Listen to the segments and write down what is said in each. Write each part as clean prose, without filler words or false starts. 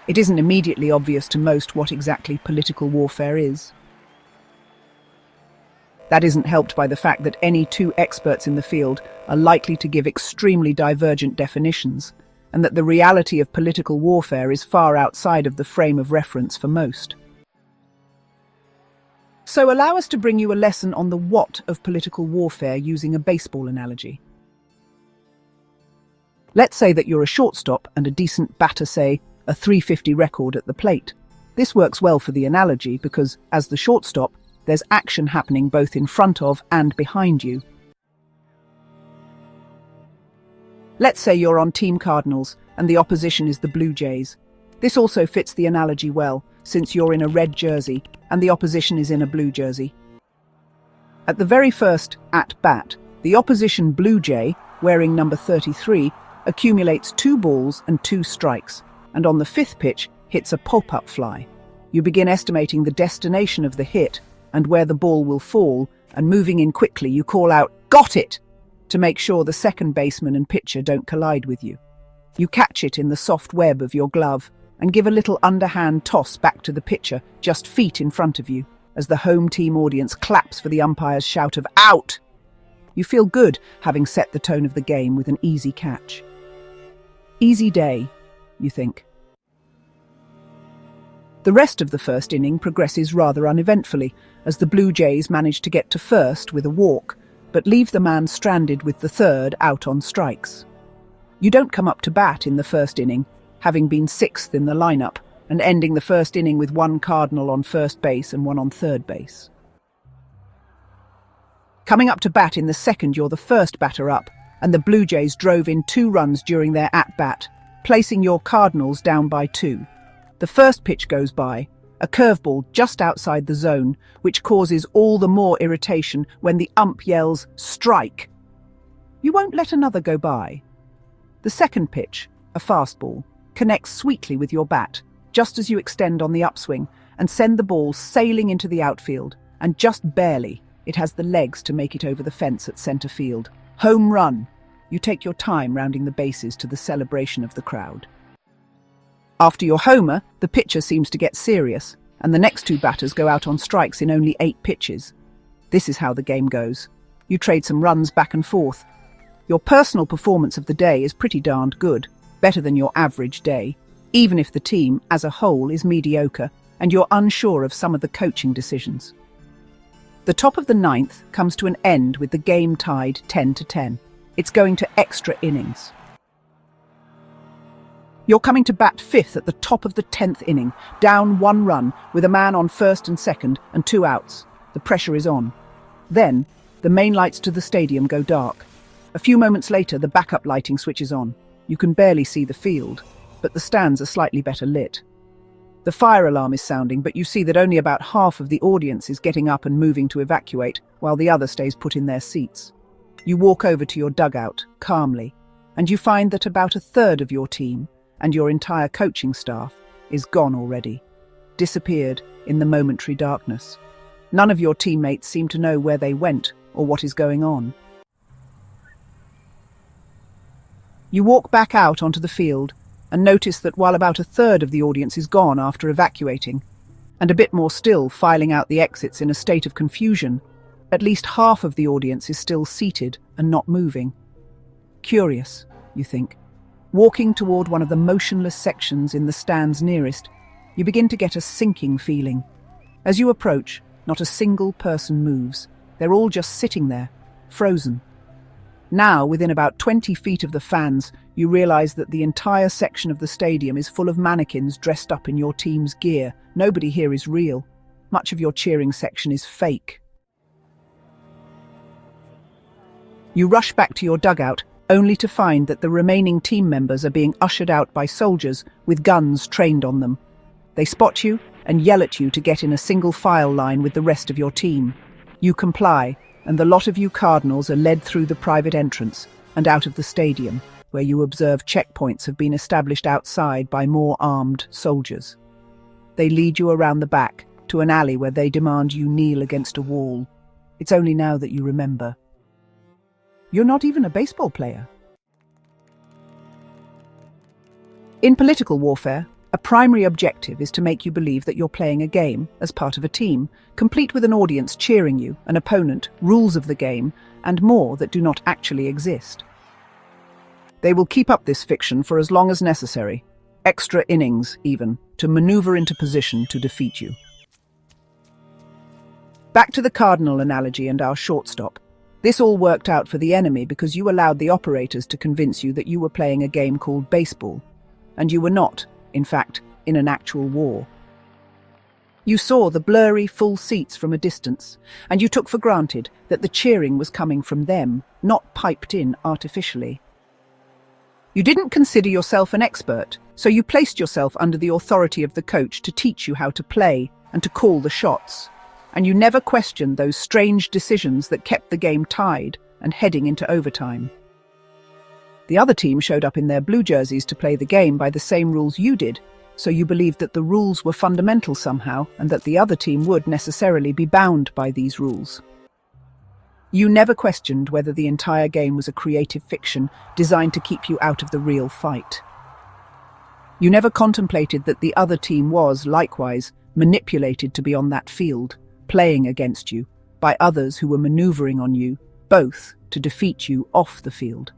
It isn't immediately obvious to most what exactly political warfare is. That isn't helped by the fact that any two experts in the field are likely to give extremely divergent definitions, and that the reality of political warfare is far outside of the frame of reference for most. So allow us to bring you a lesson on the what of political warfare using a baseball analogy. Let's say that you're a shortstop and a decent batter, say, a .350 record at the plate. This works well for the analogy because, as the shortstop, there's action happening both in front of and behind you. Let's say you're on Team Cardinals and the opposition is the Blue Jays. This also fits the analogy well, since you're in a red jersey and the opposition is in a blue jersey. At the very first at-bat, the opposition Blue Jay, wearing number 33, accumulates 2 balls and 2 strikes, and on the 5th pitch hits a pop-up fly. You begin estimating the destination of the hit and where the ball will fall, and moving in quickly you call out, "Got it!" to make sure the second baseman and pitcher don't collide with you. You catch it in the soft web of your glove and give a little underhand toss back to the pitcher just feet in front of you as the home team audience claps for the umpire's shout of "Out!" You feel good having set the tone of the game with an easy catch. Easy day, you think. The rest of the first inning progresses rather uneventfully as the Blue Jays manage to get to first with a walk, but leave the man stranded with the third out on strikes. You don't come up to bat in the first inning, having been 6th in the lineup and ending the first inning with 1 Cardinal on first base and 1 on third base. Coming up to bat in the second, you're the first batter up, and the Blue Jays drove in 2 runs during their at-bat, placing your Cardinals down by 2. The first pitch goes by, a curveball just outside the zone, which causes all the more irritation when the ump yells, "Strike!" You won't let another go by. The second pitch, a fastball, connects sweetly with your bat, just as you extend on the upswing and send the ball sailing into the outfield, and just barely, it has the legs to make it over the fence at center field. Home run! You take your time rounding the bases to the celebration of the crowd. After your homer, the pitcher seems to get serious, and the next 2 batters go out on strikes in only 8 pitches. This is how the game goes. You trade some runs back and forth. Your personal performance of the day is pretty darned good, better than your average day, even if the team, as a whole, is mediocre, and you're unsure of some of the coaching decisions. The top of the 9th comes to an end with the game tied 10-10. It's going to extra innings. You're coming to bat 5th at the top of the 10th inning, down 1 run, with a man on first and second and 2 outs. The pressure is on. Then, the main lights to the stadium go dark. A few moments later, the backup lighting switches on. You can barely see the field, but the stands are slightly better lit. The fire alarm is sounding, but you see that only about half of the audience is getting up and moving to evacuate, while the other stays put in their seats. You walk over to your dugout, calmly, and you find that about 1/3 of your team, and your entire coaching staff, is gone already, disappeared in the momentary darkness. None of your teammates seem to know where they went or what is going on. You walk back out onto the field and notice that while about 1/3 of the audience is gone after evacuating, and a bit more still filing out the exits in a state of confusion, at least half of the audience is still seated and not moving. Curious, you think. Walking toward one of the motionless sections in the stands nearest, you begin to get a sinking feeling. As you approach, not a single person moves. They're all just sitting there, frozen. Now, within about 20 feet of the fans, you realize that the entire section of the stadium is full of mannequins dressed up in your team's gear. Nobody here is real. Much of your cheering section is fake. You rush back to your dugout, only to find that the remaining team members are being ushered out by soldiers with guns trained on them. They spot you and yell at you to get in a single file line with the rest of your team. You comply, and the lot of you Cardinals are led through the private entrance and out of the stadium, where you observe checkpoints have been established outside by more armed soldiers. They lead you around the back to an alley where they demand you kneel against a wall. It's only now that you remember. You're not even a baseball player. In political warfare, A primary objective is to make you believe that you're playing a game as part of a team, complete with an audience cheering you, an opponent, rules of the game, and more that do not actually exist. They will keep up this fiction for as long as necessary, extra innings even, to maneuver into position to defeat you. Back to the cardinal analogy and our shortstop. This all worked out for the enemy because you allowed the operators to convince you that you were playing a game called baseball, and you were not, in fact, in an actual war. You saw the blurry, full seats from a distance, and you took for granted that the cheering was coming from them, not piped in artificially. You didn't consider yourself an expert, so you placed yourself under the authority of the coach to teach you how to play and to call the shots. And you never questioned those strange decisions that kept the game tied and heading into overtime. The other team showed up in their blue jerseys to play the game by the same rules you did, so you believed that the rules were fundamental somehow and that the other team would necessarily be bound by these rules. You never questioned whether the entire game was a creative fiction designed to keep you out of the real fight. You never contemplated that the other team was, likewise, manipulated to be on that field, playing against you, by others who were maneuvering on you, both to defeat you off the field.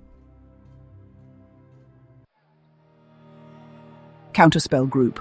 Counterspell Group.